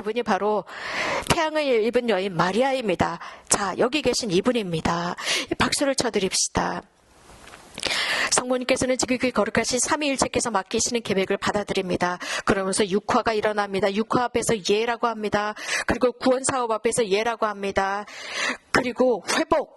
그분이 바로 태양을 입은 여인 마리아입니다. 자, 여기 계신 이분입니다. 박수를 쳐드립시다. 성모님께서는 지금 그 거룩하신 삼위일체께서 맡기시는 계획을 받아들입니다. 그러면서 육화가 일어납니다. 육화 앞에서 예라고 합니다. 그리고 구원사업 앞에서 예라고 합니다. 그리고 회복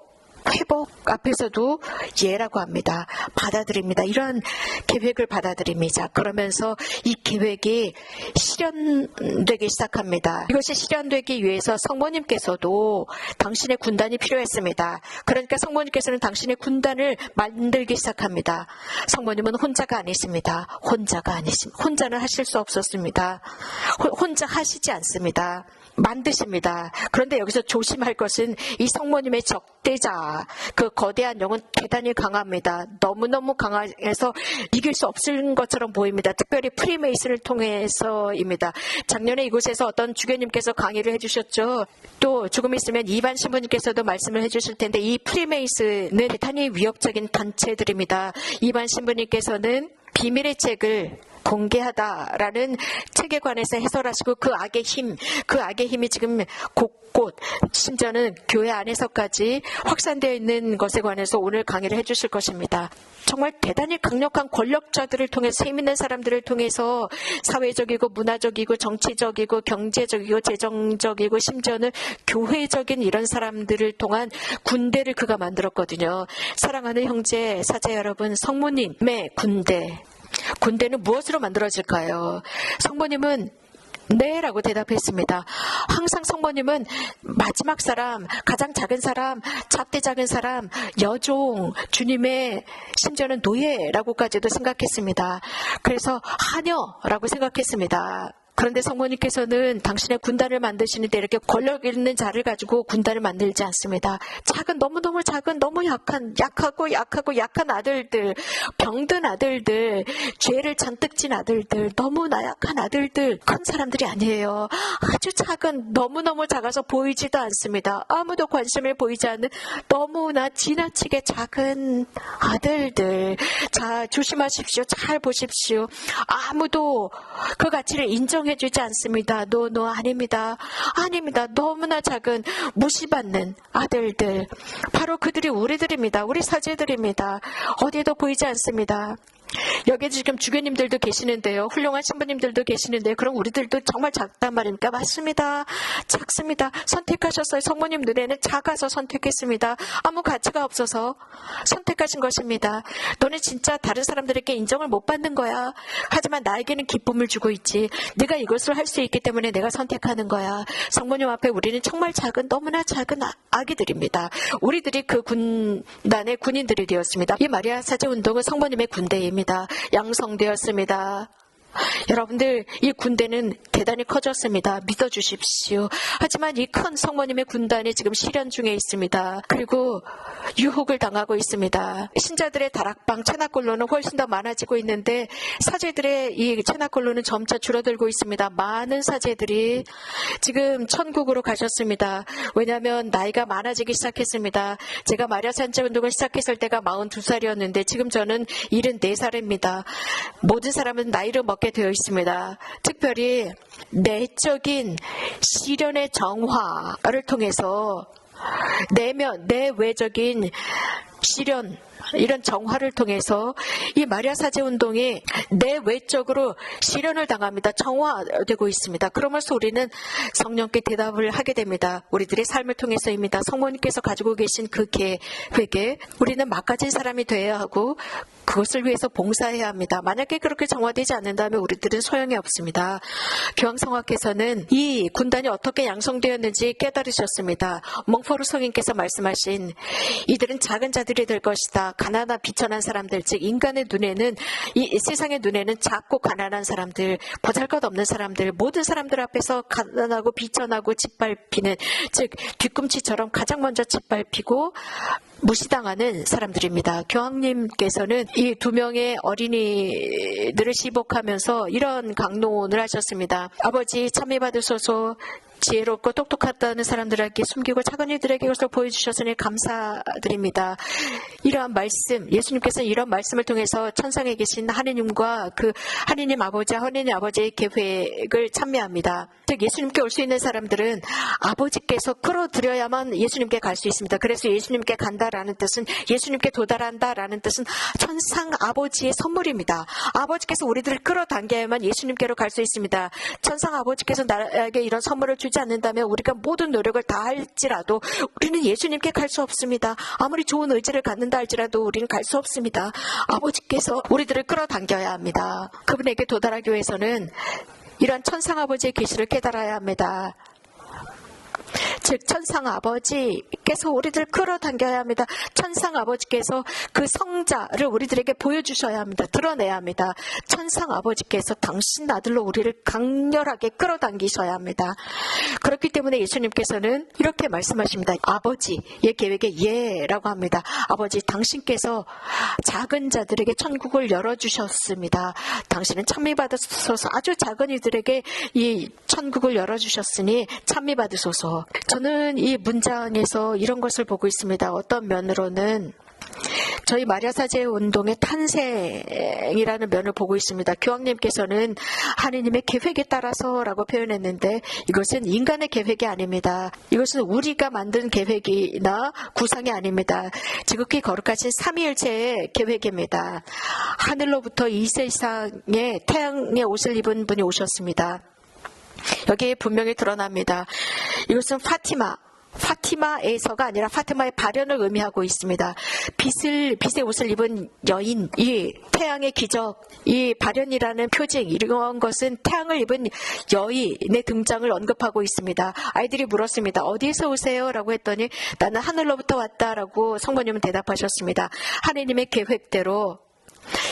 앞에서도 예라고 합니다. 받아들입니다. 이런 계획을 받아들입니다. 그러면서 이 계획이 실현되기 시작합니다. 이것이 실현되기 위해서 성모님께서도 당신의 군단이 필요했습니다. 그러니까 성모님께서는 당신의 군단을 만들기 시작합니다. 성모님은 혼자가 아니십니다. 혼자는 하실 수 없었습니다. 혼자 하시지 않습니다. 만드십니다. 그런데 여기서 조심할 것은 이 성모님의 적대자, 그 거대한 영은 대단히 강합니다. 너무너무 강해서 이길 수 없을 것처럼 보입니다. 특별히 프리메이슨을 통해서입니다. 작년에 이곳에서 어떤 주교님께서 강의를 해주셨죠. 또 조금 있으면 이반 신부님께서도 말씀을 해주실 텐데 이 프리메이슨은 대단히 위협적인 단체들입니다. 이반 신부님께서는 비밀의 책을 공개하다라는 책에 관해서 해설하시고 그 악의 힘이 지금 곳곳 심지어는 교회 안에서까지 확산되어 있는 것에 관해서 오늘 강의를 해주실 것입니다. 정말 대단히 강력한 권력자들을 통해서 힘 있는 사람들을 통해서 사회적이고 문화적이고 정치적이고 경제적이고 재정적이고 심지어는 교회적인 이런 사람들을 통한 군대를 그가 만들었거든요. 사랑하는 형제 사제 여러분, 성모님의 군대는 무엇으로 만들어질까요? 성모님은 네 라고 대답했습니다. 항상 성모님은 마지막 사람, 가장 작은 사람, 작대 작은 사람, 여종, 주님의 심지어는 노예라고까지도 생각했습니다. 그래서 하녀라고 생각했습니다. 그런데 성모님께서는 당신의 군단을 만드시는데 이렇게 권력 있는 자를 가지고 군단을 만들지 않습니다. 작은, 너무너무 작은, 너무 약하고 약한 아들들, 병든 아들들, 죄를 잔뜩 진 아들들, 너무나 약한 아들들, 큰 사람들이 아니에요. 아주 작은, 너무너무 작아서 보이지도 않습니다. 아무도 관심을 보이지 않는 너무나 지나치게 작은 아들들. 자, 조심하십시오. 잘 보십시오. 아무도 그 가치를 인정해주지 않습니다. 노, 아닙니다. 너무나 작은 무시받는 아들들. 바로 그들이 우리들입니다. 우리 사제들입니다. 어디에도 보이지 않습니다. 여기에 지금 주교님들도 계시는데요. 훌륭한 신부님들도 계시는데요. 그럼 우리들도 정말 작단 말입니까? 맞습니다. 작습니다. 선택하셨어요. 성모님 눈에는 작아서 선택했습니다. 아무 가치가 없어서 선택하신 것입니다. 너는 진짜 다른 사람들에게 인정을 못 받는 거야. 하지만 나에게는 기쁨을 주고 있지. 네가 이것을 할 수 있기 때문에 내가 선택하는 거야. 성모님 앞에 우리는 정말 너무나 작은 아기들입니다. 우리들이 그 군단의 군인들이 되었습니다. 이 마리아 사제 운동은 성모님의 군대입니다. 양성되었습니다. 여러분들, 이 군대는 대단히 커졌습니다. 믿어주십시오. 하지만 이 큰 성모님의 군단이 지금 실현 중에 있습니다. 그리고 유혹을 당하고 있습니다. 신자들의 다락방 체납골로는 훨씬 더 많아지고 있는데 사제들의 이 체납골로는 점차 줄어들고 있습니다. 많은 사제들이 지금 천국으로 가셨습니다. 왜냐하면 나이가 많아지기 시작했습니다. 제가 마리아 사제 운동을 시작했을 때가 42살이었는데 지금 저는 74살입니다. 모든 사람은 나이를 먹게 되어 있습니다. 특별히 내적인 시련의 정화를 통해서 내외적인 시련, 이런 정화를 통해서 이 마리아 사제 운동이 내외적으로 시련을 당합니다. 정화되고 있습니다. 그러면서 우리는 성령께 대답을 하게 됩니다. 우리들의 삶을 통해서입니다. 성모님께서 가지고 계신 그 계획에 우리는 막가진 사람이 되어야 하고 그것을 위해서 봉사해야 합니다. 만약에 그렇게 정화되지 않는다면 우리들은 소용이 없습니다. 교황성화께서는 이 군단이 어떻게 양성되었는지 깨달으셨습니다. 몽포르 성인께서 말씀하신 이들은 작은 자들이 될 것이다. 가난하고 비천한 사람들, 즉 인간의 눈에는, 이 세상의 눈에는 작고 가난한 사람들, 보잘것없는 사람들, 모든 사람들 앞에서 가난하고 비천하고 짓밟히는, 즉 뒤꿈치처럼 가장 먼저 짓밟히고 무시당하는 사람들입니다. 교황님께서는 이 2명의 어린이들을 시복하면서 이런 강론을 하셨습니다. 아버지, 참여받으소서. 지혜롭고 똑똑하다는 사람들에게 숨기고 작은 이들에게 이것을 보여주셨으니 감사드립니다. 이러한 말씀, 예수님께서 이런 말씀을 통해서 천상에 계신 하느님과 그 하느님 아버지의 계획을 찬미합니다. 즉 예수님께 올 수 있는 사람들은 아버지께서 끌어들여야만 예수님께 갈 수 있습니다. 그래서 예수님께 간다라는 뜻은, 예수님께 도달한다라는 뜻은 천상 아버지의 선물입니다. 아버지께서 우리들을 끌어당겨야만 예수님께로 갈 수 있습니다. 천상 아버지께서 나에게 이런 선물을 주지 않는다면 우리가 모든 노력을 다 할지라도 우리는 예수님께 갈 수 없습니다. 아무리 좋은 의지를 갖는다 할지라도 우리는 갈 수 없습니다. 아버지께서 우리들을 끌어당겨야 합니다. 그분에게 도달하기 위해서는 이러한 천상 아버지의 계시를 깨달아야 합니다. 즉 천상 아버지께서 우리들을 끌어당겨야 합니다. 천상 아버지께서 그 성자를 우리들에게 보여주셔야 합니다. 드러내야 합니다. 천상 아버지께서 당신 아들로 우리를 강렬하게 끌어당기셔야 합니다. 그렇기 때문에 예수님께서는 이렇게 말씀하십니다. 아버지의 계획에 예라고 합니다. 아버지, 당신께서 작은 자들에게 천국을 열어주셨습니다. 당신은 찬미받으소서. 아주 작은 이들에게 이 천국을 열어주셨으니 찬미받으소서. 저는 이 문장에서 이런 것을 보고 있습니다. 어떤 면으로는 저희 마리아사제 운동의 탄생이라는 면을 보고 있습니다. 교황님께서는 하느님의 계획에 따라서라고 표현했는데 이것은 인간의 계획이 아닙니다. 이것은 우리가 만든 계획이나 구상이 아닙니다. 지극히 거룩하신 삼위일체의 계획입니다. 하늘로부터 이 세상에 태양의 옷을 입은 분이 오셨습니다. 여기에 분명히 드러납니다. 이것은 파티마에서가 아니라 파티마의 발현을 의미하고 있습니다. 빛의 옷을 입은 여인, 이 태양의 기적, 이 발현이라는 표징, 이런 것은 태양을 입은 여인의 등장을 언급하고 있습니다. 아이들이 물었습니다. 어디에서 오세요? 라고 했더니 나는 하늘로부터 왔다라고 성모님은 대답하셨습니다. 하느님의 계획대로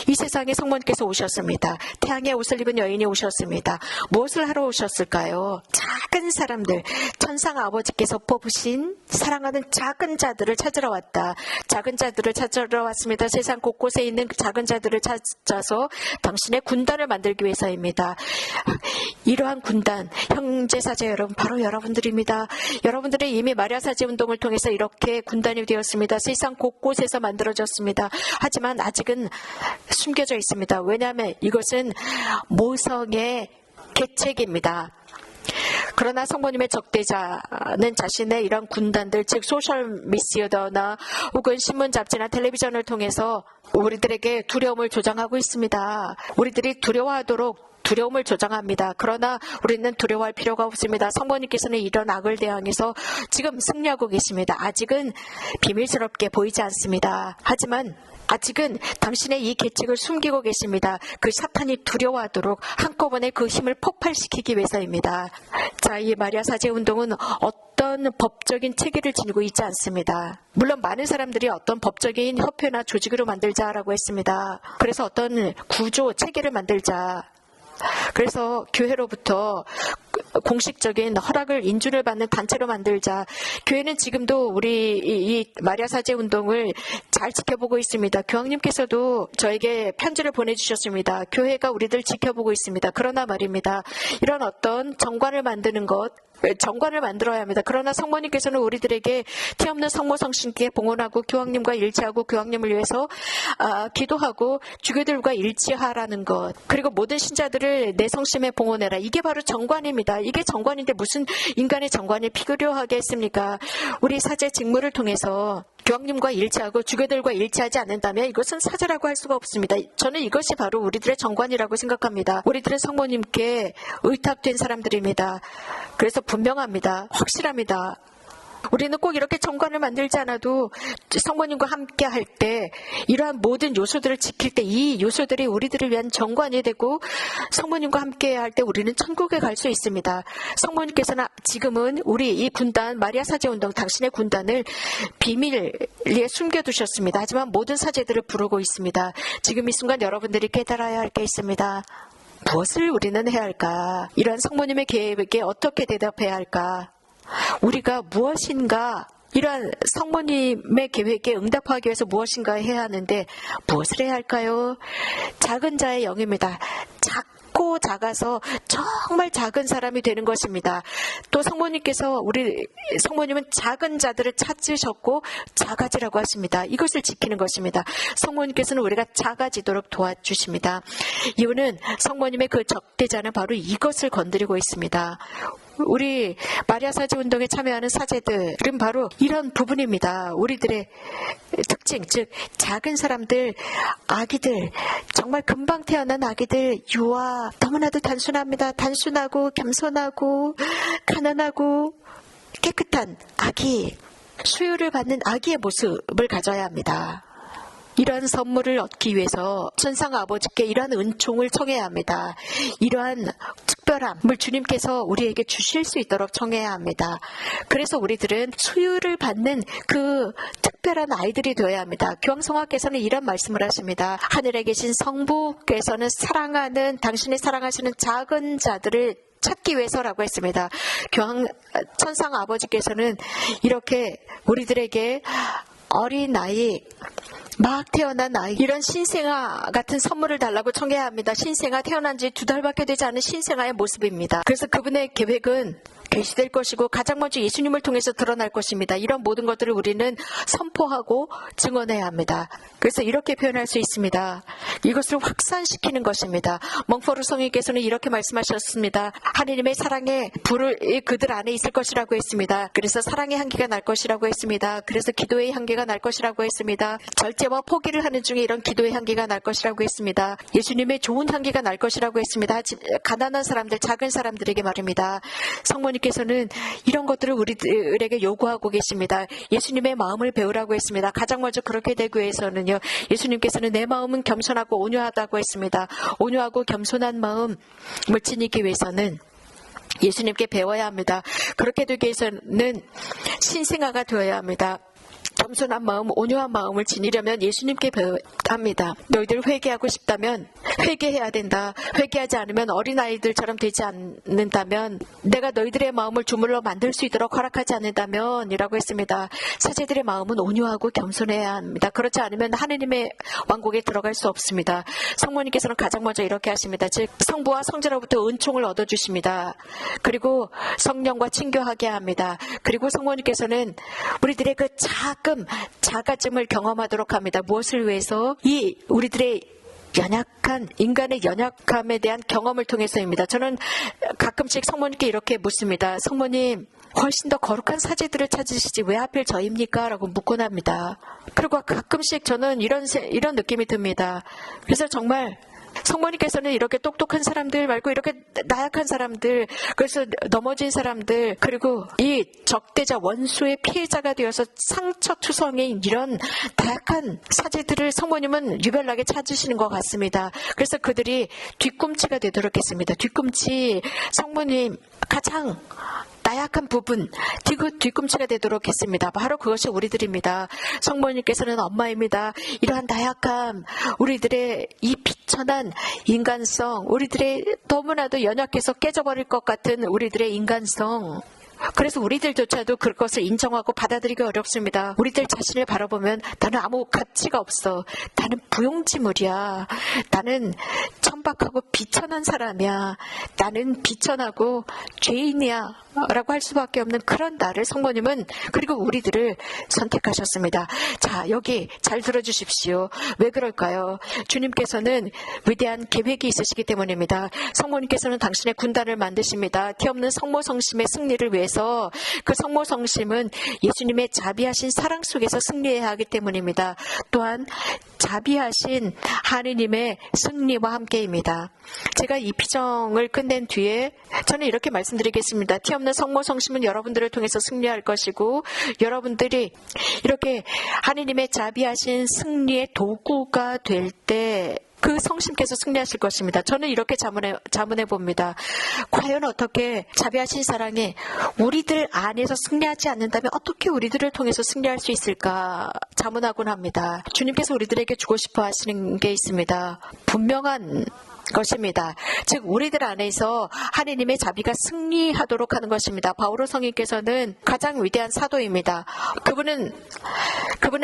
이 세상에 성모님께서 오셨습니다. 태양의 옷을 입은 여인이 오셨습니다. 무엇을 하러 오셨을까요? 작은 사람들, 천상 아버지께서 뽑으신 사랑하는 작은 자들을 찾으러 왔다. 작은 자들을 찾으러 왔습니다. 세상 곳곳에 있는 작은 자들을 찾아서 당신의 군단을 만들기 위해서입니다. 이러한 군단, 형제사제 여러분, 바로 여러분들입니다. 여러분들이 이미 마리아사제 운동을 통해서 이렇게 군단이 되었습니다. 세상 곳곳에서 만들어졌습니다. 하지만 아직은 숨겨져 있습니다. 왜냐하면 이것은 모성의 계책입니다. 그러나 성모님의 적대자는 자신의 이런 군단들, 즉 소셜 미디어나 혹은 신문 잡지나 텔레비전을 통해서 우리들에게 두려움을 조장하고 있습니다. 우리들이 두려워하도록 두려움을 조장합니다. 그러나 우리는 두려워할 필요가 없습니다. 성모님께서는 이런 악을 대항해서 지금 승리하고 계십니다. 아직은 비밀스럽게 보이지 않습니다. 하지만 아직은 당신의 이 계책을 숨기고 계십니다. 그 사탄이 두려워하도록 한꺼번에 그 힘을 폭발시키기 위해서입니다. 자, 이 마리아 사제 운동은 어떤 법적인 체계를 지니고 있지 않습니다. 물론 많은 사람들이 어떤 법적인 협회나 조직으로 만들자라고 했습니다. 그래서 어떤 구조, 체계를 만들자. 그래서 교회로부터 공식적인 허락을, 인준을 받는 단체로 만들자. 교회는 지금도 우리 이 마리아 사제 운동을 잘 지켜보고 있습니다. 교황님께서도 저에게 편지를 보내주셨습니다. 교회가 우리들 지켜보고 있습니다. 그러나 말입니다. 이런 어떤 정관을 만드는 것, 정관을 만들어야 합니다. 그러나 성모님께서는 우리들에게 티없는 성모성신께 봉헌하고 교황님과 일치하고 교황님을 위해서 기도하고 주교들과 일치하라는 것, 그리고 모든 신자들을 내 성심에 봉헌해라. 이게 바로 정관입니다. 이게 정관인데 무슨 인간의 정관이 필요하게 했습니까? 우리 사제 직무를 통해서 교황님과 일치하고 주교들과 일치하지 않는다면 이것은 사제라고 할 수가 없습니다. 저는 이것이 바로 우리들의 정관이라고 생각합니다. 우리들은 성모님께 의탁된 사람들입니다. 그래서 분명합니다. 확실합니다. 우리는 꼭 이렇게 정관을 만들지 않아도 성모님과 함께 할 때 이러한 모든 요소들을 지킬 때 이 요소들이 우리들을 위한 정관이 되고 성모님과 함께 할 때 우리는 천국에 갈 수 있습니다. 성모님께서는 지금은 우리 이 군단, 마리아 사제 운동, 당신의 군단을 비밀리에 숨겨두셨습니다. 하지만 모든 사제들을 부르고 있습니다. 지금 이 순간 여러분들이 깨달아야 할 게 있습니다. 무엇을 우리는 해야 할까? 이러한 성모님의 계획에 어떻게 대답해야 할까? 우리가 무엇인가, 이러한 성모님의 계획에 응답하기 위해서 무엇인가 해야 하는데 무엇을 해야 할까요? 작은 자의 영입니다. 작고 작고 작아서 정말 작은 사람이 되는 것입니다. 또 성모님께서 우리 성모님은 작은 자들을 찾으셨고 작아지라고 하십니다. 이것을 지키는 것입니다. 성모님께서는 우리가 작아지도록 도와주십니다. 이유는 성모님의 그 적대자는 바로 이것을 건드리고 있습니다. 우리 마리아 사제 운동에 참여하는 사제들은 바로 이런 부분입니다. 우리들의 특징, 즉 작은 사람들, 아기들, 정말 금방 태어난 아기들, 유아, 너무나도 단순합니다. 단순하고 겸손하고 가난하고 깨끗한 아기, 수유를 받는 아기의 모습을 가져야 합니다. 이러한 선물을 얻기 위해서 천상 아버지께 이러한 은총을 청해야 합니다. 이러한 특별함을 주님께서 우리에게 주실 수 있도록 청해야 합니다. 그래서 우리들은 수유를 받는 그 특별한 아이들이 되어야 합니다. 교황성화께서는 이런 말씀을 하십니다. 하늘에 계신 성부께서는 사랑하는, 당신이 사랑하시는 작은 자들을 찾기 위해서라고 했습니다. 교황 천상 아버지께서는 이렇게 우리들에게 어린아이, 막 태어난 아이, 이런 신생아 같은 선물을 달라고 청해야 합니다. 신생아, 태어난 지 2달밖에 되지 않은 신생아의 모습입니다. 그래서 그분의 계획은 계시될 것이고 가장 먼저 예수님을 통해서 드러날 것입니다. 이런 모든 것들을 우리는 선포하고 증언해야 합니다. 그래서 이렇게 표현할 수 있습니다. 이것을 확산시키는 것입니다. 멍포르 성인께서는 이렇게 말씀하셨습니다. 하느님의 사랑의 불을 그들 안에 있을 것이라고 했습니다. 그래서 사랑의 향기가 날 것이라고 했습니다. 그래서 기도의 향기가 날 것이라고 했습니다. 절제와 포기를 하는 중에 이런 기도의 향기가 날 것이라고 했습니다. 예수님의 좋은 향기가 날 것이라고 했습니다. 가난한 사람들, 작은 사람들에게 말입니다. 성모님께서는 이런 것들을 우리들에게 요구하고 계십니다. 예수님의 마음을 배우라고 했습니다. 가장 먼저 그렇게 되기 위해서는요, 예수님께서는 내 마음은 겸손하고 온유하다고 했습니다. 온유하고 겸손한 마음을 지니기 위해서는 예수님께 배워야 합니다. 그렇게 되기 위해서는 신생아가 되어야 합니다. 겸손한 마음, 온유한 마음을 지니려면 예수님께 배워야 합니다. 너희들 회개하고 싶다면 회개해야 된다. 회개하지 않으면 어린아이들처럼 되지 않는다면, 내가 너희들의 마음을 주물러 만들 수 있도록 허락하지 않는다면 이라고 했습니다. 사제들의 마음은 온유하고 겸손해야 합니다. 그렇지 않으면 하느님의 왕국에 들어갈 수 없습니다. 성모님께서는 가장 먼저 이렇게 하십니다. 즉 성부와 성자로부터 은총을 얻어주십니다. 그리고 성령과 친교하게 합니다. 그리고 성모님께서는 우리들의 그 자가짐을 경험하도록 합니다. 무엇을 위해서? 이 우리들의 연약한, 인간의 연약함에 대한 경험을 통해서입니다. 저는 가끔씩 성모님께 이렇게 묻습니다. 성모님, 훨씬 더 거룩한 사제들을 찾으시지 왜 하필 저입니까? 라고 묻곤 합니다. 그리고 가끔씩 저는 이런 느낌이 듭니다. 그래서 정말 성모님께서는 이렇게 똑똑한 사람들 말고 이렇게 나약한 사람들, 그래서 넘어진 사람들, 그리고 이 적대자, 원수의 피해자가 되어서 상처투성인 이런 나약한 사제들을 성모님은 유별나게 찾으시는 것 같습니다. 그래서 그들이 뒤꿈치가 되도록 했습니다. 뒤꿈치, 성모님 가장 나약한 부분, 뒤꿈치가 되도록 했습니다. 바로 그것이 우리들입니다. 성모님께서는 엄마입니다. 이러한 나약함, 우리들의 이 비천한 인간성, 우리들의 너무나도 연약해서 깨져버릴 것 같은 우리들의 인간성, 그래서 우리들조차도 그것을 인정하고 받아들이기 어렵습니다. 우리들 자신을 바라보면 나는 아무 가치가 없어. 나는 부용지물이야. 나는 천박하고 비천한 사람이야. 나는 비천하고 죄인이야. 라고 할 수밖에 없는 그런 나를 성모님은, 그리고 우리들을 선택하셨습니다. 자, 여기 잘 들어주십시오. 왜 그럴까요? 주님께서는 위대한 계획이 있으시기 때문입니다. 성모님께서는 당신의 군단을 만드십니다. 티없는 성모성심의 승리를 위해서. 그 성모성심은 예수님의 자비하신 사랑 속에서 승리해야 하기 때문입니다. 또한 자비하신 하느님의 승리와 함께입니다. 제가 이 피정을 끝낸 뒤에 저는 이렇게 말씀드리겠습니다. 티없는 성모성심은 여러분들을 통해서 승리할 것이고, 여러분들이 이렇게 하느님의 자비하신 승리의 도구가 될 때 그 성심께서 승리하실 것입니다. 저는 이렇게 자문해 봅니다. 과연 어떻게 자비하신 사랑이 우리들 안에서 승리하지 않는다면 어떻게 우리들을 통해서 승리할 수 있을까 자문하곤 합니다. 주님께서 우리들에게 주고 싶어 하시는 게 있습니다. 분명한 것입니다. 즉 우리들 안에서 하느님의 자비가 승리하도록 하는 것입니다. 바오로 성인께서는 가장 위대한 사도입니다. 그분은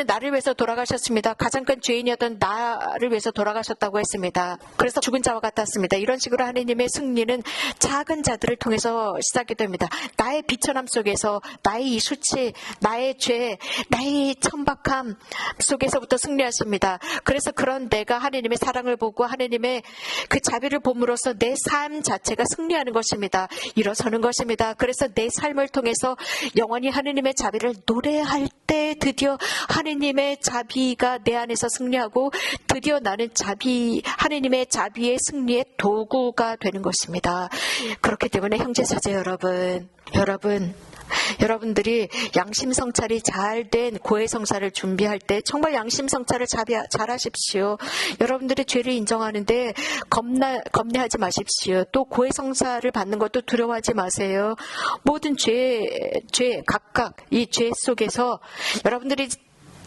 나를 위해서 돌아가셨습니다. 가장 큰 죄인이었던 나를 위해서 돌아가셨다고 했습니다. 그래서 죽은 자와 같았습니다. 이런 식으로 하느님의 승리는 작은 자들을 통해서 시작이 됩니다. 나의 비천함 속에서, 나의 이 수치, 나의 죄, 나의 천박함 속에서부터 승리하십니다. 그래서 그런 내가 하느님의 사랑을 보고 하느님의 그 자비를 봄으로써 내 삶 자체가 승리하는 것입니다. 일어서는 것입니다. 그래서 내 삶을 통해서 영원히 하느님의 자비를 노래할 때 드디어 하느님의 자비가 내 안에서 승리하고 드디어 나는 하느님의 자비의 승리의 도구가 되는 것입니다. 그렇기 때문에 형제자매 여러분들이 양심성찰이 잘된 고해성사를 준비할 때 정말 양심성찰을 잘 하십시오. 여러분들의 죄를 인정하는데 겁내하지 마십시오. 또 고해성사를 받는 것도 두려워하지 마세요. 모든 각각 이 죄 속에서 여러분들이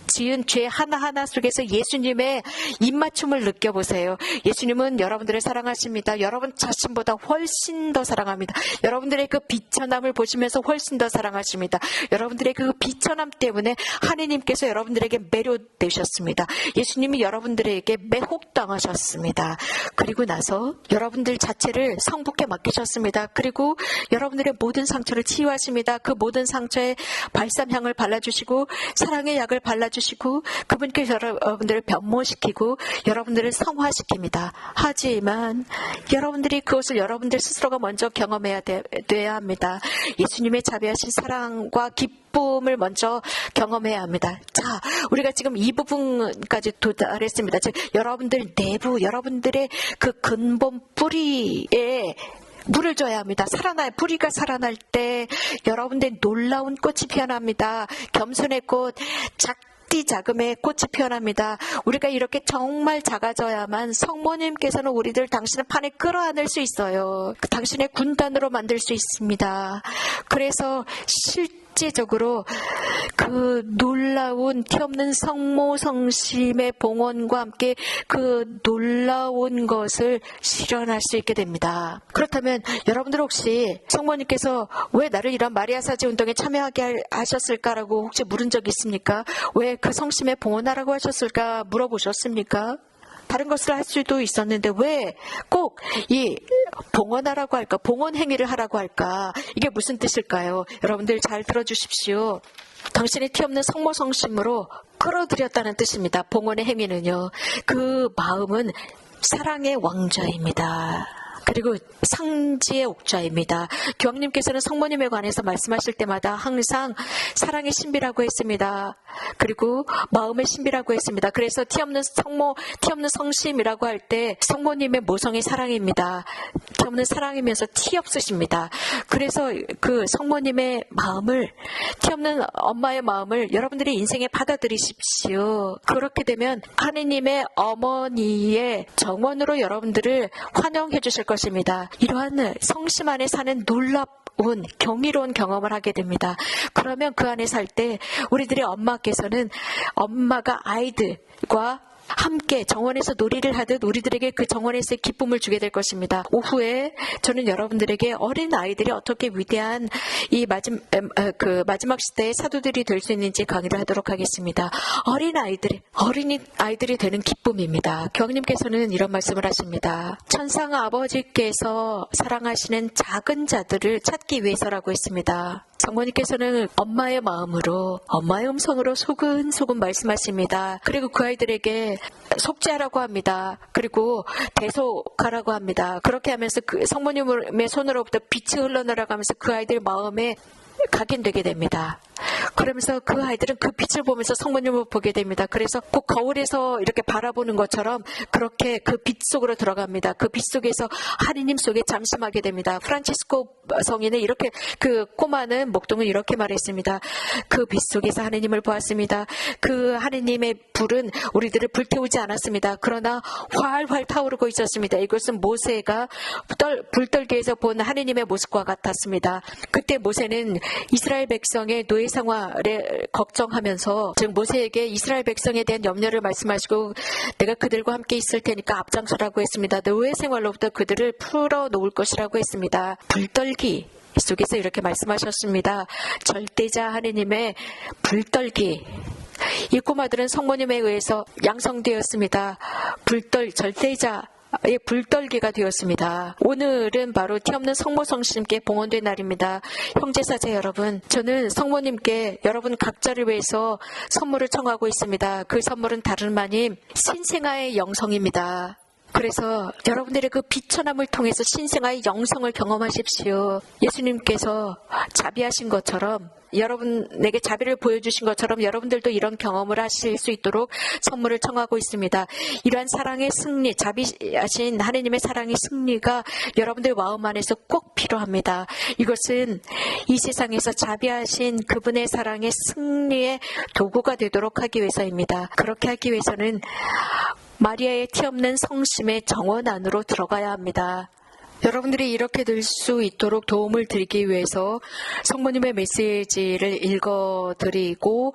지은 죄 하나하나 속에서 예수님의 입맞춤을 느껴보세요. 예수님은 여러분들을 사랑하십니다. 여러분 자신보다 훨씬 더 사랑합니다. 여러분들의 그 비천함을 보시면서 훨씬 더 사랑하십니다. 여러분들의 그 비천함 때문에 하느님께서 여러분들에게 매료되셨습니다. 예수님이 여러분들에게 매혹당하셨습니다. 그리고 나서 여러분들 자체를 성부께 맡기셨습니다. 그리고 여러분들의 모든 상처를 치유하십니다. 그 모든 상처에 발삼향을 발라주시고 사랑의 약을 발라주시고 그분께서 여러분들을 변모시키고 여러분들을 성화시킵니다. 하지만 여러분들이 그것을 여러분들 스스로가 먼저 경험해야 돼야 합니다. 예수님의 자비하신 사랑과 기쁨을 먼저 경험해야 합니다. 자, 우리가 지금 이 부분까지 도달했습니다. 즉 여러분들 내부, 여러분들의 그 근본 뿌리에 물을 줘야 합니다. 뿌리가 살아날 때 여러분들 놀라운 꽃이 피어납니다. 겸손의 꽃, 작음의 꽃이 피어납니다. 우리가 이렇게 정말 작아져야만 성모님께서는 우리들 당신의 판에 끌어안을 수 있어요. 당신의 군단으로 만들 수 있습니다. 그래서 실제적으로 그 놀라운 티없는 성모 성심의 봉헌과 함께 그 놀라운 것을 실현할 수 있게 됩니다. 그렇다면 여러분들 혹시 성모님께서 왜 나를 이런 마리아 사제 운동에 참여하게 하셨을까라고 혹시 물은 적 있습니까? 왜 그 성심에 봉헌하라고 하셨을까 물어보셨습니까? 다른 것을 할 수도 있었는데 왜 꼭 이 봉헌하라고 할까? 봉헌 행위를 하라고 할까? 이게 무슨 뜻일까요? 여러분들 잘 들어주십시오. 당신의 티없는 성모성심으로 끌어들였다는 뜻입니다. 봉헌의 행위는요. 그 마음은 사랑의 왕좌입니다. 그리고 상지의 옥좌입니다. 교황님께서는 성모님에 관해서 말씀하실 때마다 항상 사랑의 신비라고 했습니다. 그리고 마음의 신비라고 했습니다. 그래서 티없는 성심이라고 할 때 성모님의 모성이 사랑입니다. 티없는 사랑이면서 티 없으십니다. 그래서 그 성모님의 마음을, 티없는 엄마의 마음을 여러분들이 인생에 받아들이십시오. 그렇게 되면 하느님의 어머니의 정원으로 여러분들을 환영해 주실 것입니다. 이러한 성심 안에 사는 놀라운 경이로운 경험을 하게 됩니다. 그러면 그 안에 살 때 우리들의 엄마께서는 엄마가 아이들과 함께 정원에서 놀이를 하듯 우리들에게 그 정원에서의 기쁨을 주게 될 것입니다. 오후에 저는 여러분들에게 어린 아이들이 어떻게 위대한 이 마지막 시대의 사도들이 될 수 있는지 강의를 하도록 하겠습니다. 어린이 아이들이 되는 기쁨입니다. 교황님께서는 이런 말씀을 하십니다. 천상 아버지께서 사랑하시는 작은 자들을 찾기 위해서라고 했습니다. 성모님께서는 엄마의 마음으로, 엄마의 음성으로 소근소근 말씀하십니다. 그리고 그 아이들에게 속죄하라고 합니다. 그리고 대속하라고 합니다. 그렇게 하면서 그 성모님의 손으로부터 빛이 흘러나가고 하면서 그 아이들 마음에 각인되게 됩니다. 그러면서 그 아이들은 그 빛을 보면서 성모님을 보게 됩니다. 그래서 꼭 거울에서 이렇게 바라보는 것처럼 그렇게 그 빛 속으로 들어갑니다. 그 빛 속에서 하느님 속에 잠심하게 됩니다. 프란치스코 성인은 이렇게, 그 꼬마는 목동은 이렇게 말했습니다. 그 빛 속에서 하느님을 보았습니다. 그 하느님의 불은 우리들을 불태우지 않았습니다. 그러나 활활 타오르고 있었습니다. 이것은 모세가 불떨기에서 본 하느님의 모습과 같았습니다. 그때 모세는 이스라엘 백성의 노예 생활 말에 걱정하면서 즉 모세에게 이스라엘 백성에 대한 염려를 말씀하시고 내가 그들과 함께 있을 테니까 앞장서라고 했습니다. 노예 생활로부터 그들을 풀어놓을 것이라고 했습니다. 불떨기 속에서 이렇게 말씀하셨습니다. 절대자 하느님의 불떨기. 이 꼬마들은 성모님에 의해서 양성되었습니다. 절대자의 불떨기가 되었습니다. 오늘은 바로 티없는 성모 성심께 봉헌된 날입니다. 형제사제 여러분, 저는 성모님께 여러분 각자를 위해서 선물을 청하고 있습니다. 그 선물은 다름 아닌 신생아의 영성입니다. 그래서 여러분들의 그 비천함을 통해서 신생아의 영성을 경험하십시오. 예수님께서 자비하신 것처럼 여러분에게 자비를 보여주신 것처럼 여러분들도 이런 경험을 하실 수 있도록 선물을 청하고 있습니다. 이러한 사랑의 승리, 자비하신 하느님의 사랑의 승리가 여러분들 마음 안에서 꼭 필요합니다. 이것은 이 세상에서 자비하신 그분의 사랑의 승리의 도구가 되도록 하기 위해서입니다. 그렇게 하기 위해서는 마리아의 티없는 성심의 정원 안으로 들어가야 합니다. 여러분들이 이렇게 될 수 있도록 도움을 드리기 위해서 성모님의 메시지를 읽어드리고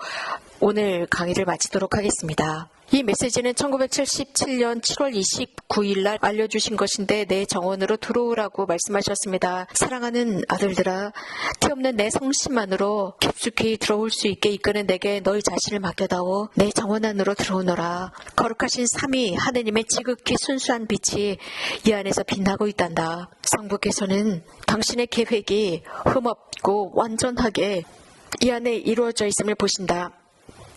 오늘 강의를 마치도록 하겠습니다. 이 메시지는 1977년 7월 29일 날 알려주신 것인데 내 정원으로 들어오라고 말씀하셨습니다. 사랑하는 아들들아, 티없는 내 성심 안으로 깊숙이 들어올 수 있게 이끄는 내게 너희 자신을 맡겨다오. 내 정원 안으로 들어오너라. 거룩하신 삼위 하느님의 지극히 순수한 빛이 이 안에서 빛나고 있단다. 성부께서는 당신의 계획이 흠없고 완전하게 이 안에 이루어져 있음을 보신다.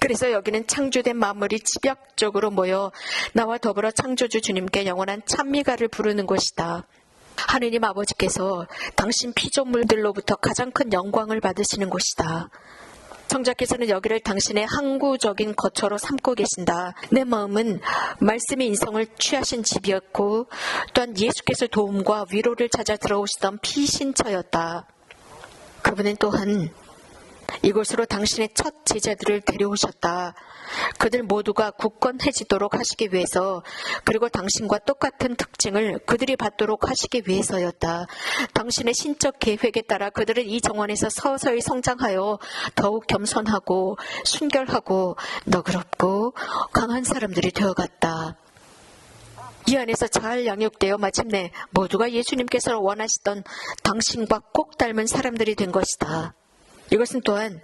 그래서 여기는 창조된 만물이 집약적으로 모여 나와 더불어 창조주 주님께 영원한 찬미가를 부르는 곳이다. 하느님 아버지께서 당신 피조물들로부터 가장 큰 영광을 받으시는 곳이다. 성자께서는 여기를 당신의 항구적인 거처로 삼고 계신다. 내 마음은 말씀의 인성을 취하신 집이었고 또한 예수께서 도움과 위로를 찾아 들어오시던 피신처였다. 그분은 또한 이곳으로 당신의 첫 제자들을 데려오셨다. 그들 모두가 굳건해지도록 하시기 위해서, 그리고 당신과 똑같은 특징을 그들이 받도록 하시기 위해서였다. 당신의 신적 계획에 따라 그들은 이 정원에서 서서히 성장하여 더욱 겸손하고 순결하고 너그럽고 강한 사람들이 되어갔다. 이 안에서 잘 양육되어 마침내 모두가 예수님께서 원하시던 당신과 꼭 닮은 사람들이 된 것이다. 이것은 또한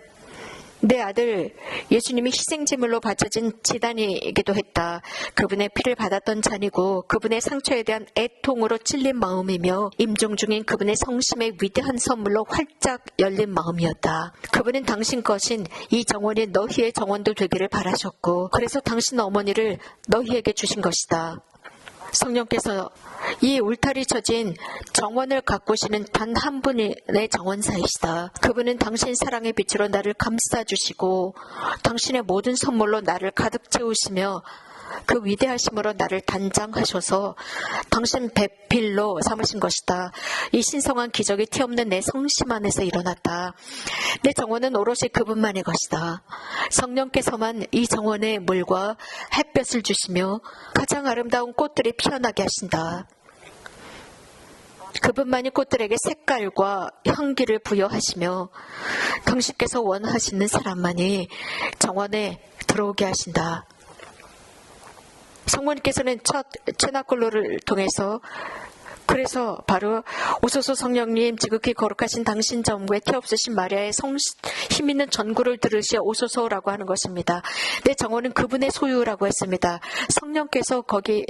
내 아들 예수님이 희생제물로 바쳐진 제단이기도 했다. 그분의 피를 받았던 잔이고 그분의 상처에 대한 애통으로 찔린 마음이며 임종 중인 그분의 성심의 위대한 선물로 활짝 열린 마음이었다. 그분은 당신 것인 이 정원이 너희의 정원도 되기를 바라셨고 그래서 당신 어머니를 너희에게 주신 것이다. 성령께서 이 울타리 쳐진 정원을 가꾸시는 단 한 분의 정원사이시다. 그분은 당신 사랑의 빛으로 나를 감싸주시고 당신의 모든 선물로 나를 가득 채우시며 그 위대하심으로 나를 단장하셔서 당신 배필로 삼으신 것이다. 이 신성한 기적이 티없는 내 성심 안에서 일어났다. 내 정원은 오롯이 그분만의 것이다. 성령께서만 이 정원에 물과 햇볕을 주시며 가장 아름다운 꽃들이 피어나게 하신다. 그분만이 꽃들에게 색깔과 향기를 부여하시며 당신께서 원하시는 사람만이 정원에 들어오게 하신다. 성모님께서는 첫 체나콜로를 통해서 그래서 바로 오소서 성령님 지극히 거룩하신 당신 전부에 티없으신 마리아의 힘 있는 전구를 들으시어 오소서라고 하는 것입니다. 내 정원은 그분의 소유라고 했습니다. 성령께서 거기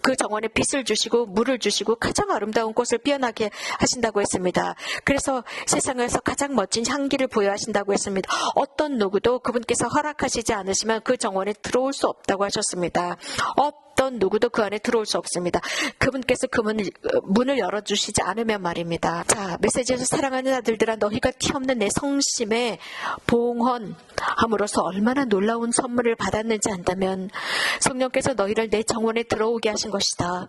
그 정원에 빛을 주시고 물을 주시고 가장 아름다운 꽃을 피어나게 하신다고 했습니다. 그래서 세상에서 가장 멋진 향기를 부여하신다고 했습니다. 어떤 누구도 그분께서 허락하시지 않으시면 그 정원에 들어올 수 없다고 하셨습니다. 어떤 누구도 그 안에 들어올 수 없습니다. 그분께서 그 문을 열어주시지 않으면 말입니다. 자, 메시지에서 사랑하는 아들들아 너희가 티없는 내 성심에 봉헌함으로써 얼마나 놀라운 선물을 받았는지 안다면 성령께서 너희를 내 정원에 들어오게 하신 것이다.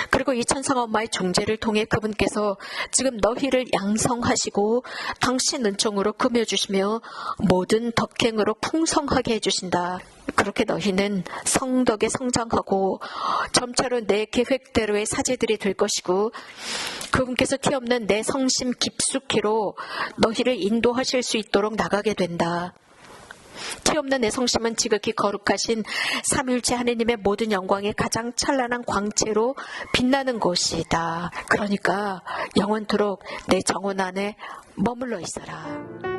그리고 이 천상 엄마의 중재를 통해 그분께서 지금 너희를 양성하시고 당신 은총으로 금여주시며 모든 덕행으로 풍성하게 해주신다. 그렇게 너희는 성덕에 성장하고 점차로 내 계획대로의 사제들이 될 것이고 그분께서 티 없는 내 성심 깊숙이로 너희를 인도하실 수 있도록 나가게 된다. 티 없는 내 성심은 지극히 거룩하신 삼위일체 하느님의 모든 영광의 가장 찬란한 광채로 빛나는 곳이다. 그러니까 영원토록 내 정원 안에 머물러 있어라.